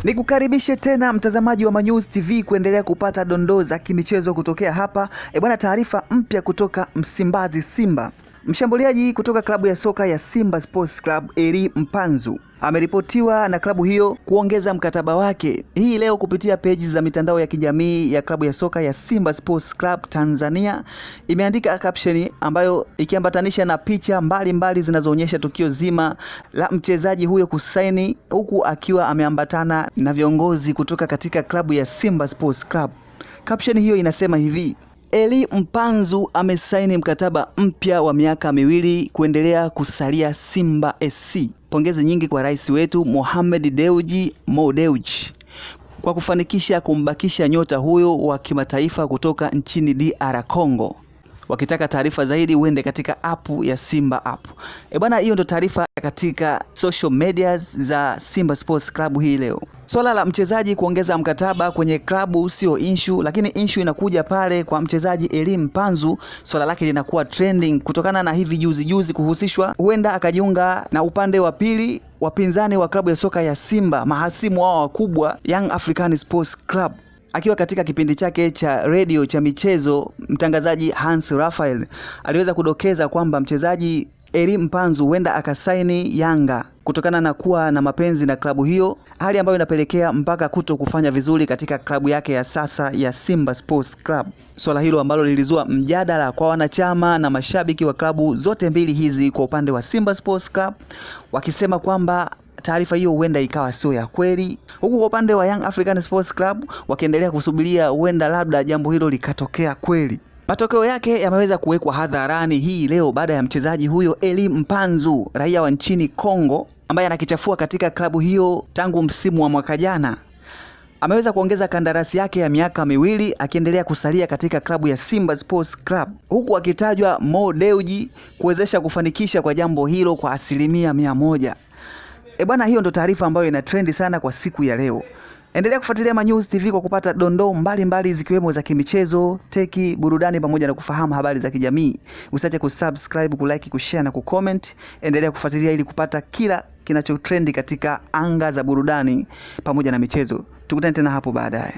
Nikukaribishe tena mtazamaji wa Manyuzi TV kuendelea kupata dondoo za kimichezo kutokea hapa. Bwana, taarifa mpya kutoka Msimbazi Simba. Mshambuliaji kutoka klabu ya soka ya Simba Sports Club, Elie Mpanzu, ameripotiwa na klabu hiyo kuongeza mkataba wake. Hii leo kupitia peji za mitandao ya kijamii ya klabu ya soka ya Simba Sports Club Tanzania imeandika caption ambayo ikiambatanisha na picha mbalimbali zinazoonyesha tukio zima la mchezaji huyo kusaini, huku akiwa ameambatana na viongozi kutoka katika klabu ya Simba Sports Club. Caption hiyo inasema hivi: Elie Mpanzu amesaini mkataba mpya wa miaka 2 kuendelea kusalia Simba SC. Pongezi nyingi kwa rais wetu Mohamed Dewji Mo Dewji kwa kufanikisha kumbakisha nyota huyo wa kimataifa kutoka nchini DR Congo. Wakitaka taarifa zaidi uende katika app ya Simba app. Bwana, hiyo ndo taarifa katika social medias za Simba Sports Club hii leo. Swala la mchezaji kuongeza mkataba kwenye klabu sio issue, lakini issue inakuja pale kwa mchezaji Elie Mpanzu. Swala lake linakuwa trending kutokana na hivi juzi kuhusishwa huenda akajiunga na upande wa pili, wapinzani wa klabu ya soka ya Simba, mahasimu wao wakubwa Young African Sports Club. Akiwa katika kipindi chake cha radio cha michezo, mtangazaji Hans Raphael aliweza kudokeza kwamba mchezaji Elie Mpanzu huenda akasaini Yanga kutokana na kuwa na mapenzi na klabu hiyo, hali ambayo inapelekea mpaka kuto kufanya vizuri katika klabu yake ya sasa ya Simba Sports Club. Swala hilo ambalo lilizua mjadala kwa wanachama na mashabiki wa klabu zote mbili hizi, kwa upande wa Simba Sports Club wakisema kwamba taarifa hiyo huenda ikawa sio ya kweli, huku kwa upande wa Young African Sports Club wakiendelea kusubiria huenda labda jambo hilo likatokea kweli. Matokeo yake yameweza kuwekwa hadharani hii leo baada ya mchezaji huyo Elie Mpanzu, raia wa nchini Kongo, ambaye anakichafua katika klabu hiyo tangu msimu wa mwaka jana, ameweza kuongeza kandarasi yake ya miaka 2 akiendelea kusalia katika klabu ya Simba Sports Club, huku akitajwa Mo Dewji kuwezesha kufanikisha kwa jambo hilo kwa 100%. Bwana, hiyo ndo taarifa ambayo ina trendi sana kwa siku ya leo. Endelea kufuatilia Manyuzi TV kwa kupata dondoo mbalimbali zikiwemo za kimichezo, teki, burudani pamoja na kufahamu habari za kijamii. Usiache kusubscribe, kulike, kushare na kucomment. Endelea kufuatilia ili kupata kila kinachotrendi katika anga za burudani pamoja na michezo. Tukutane tena hapo baadaye.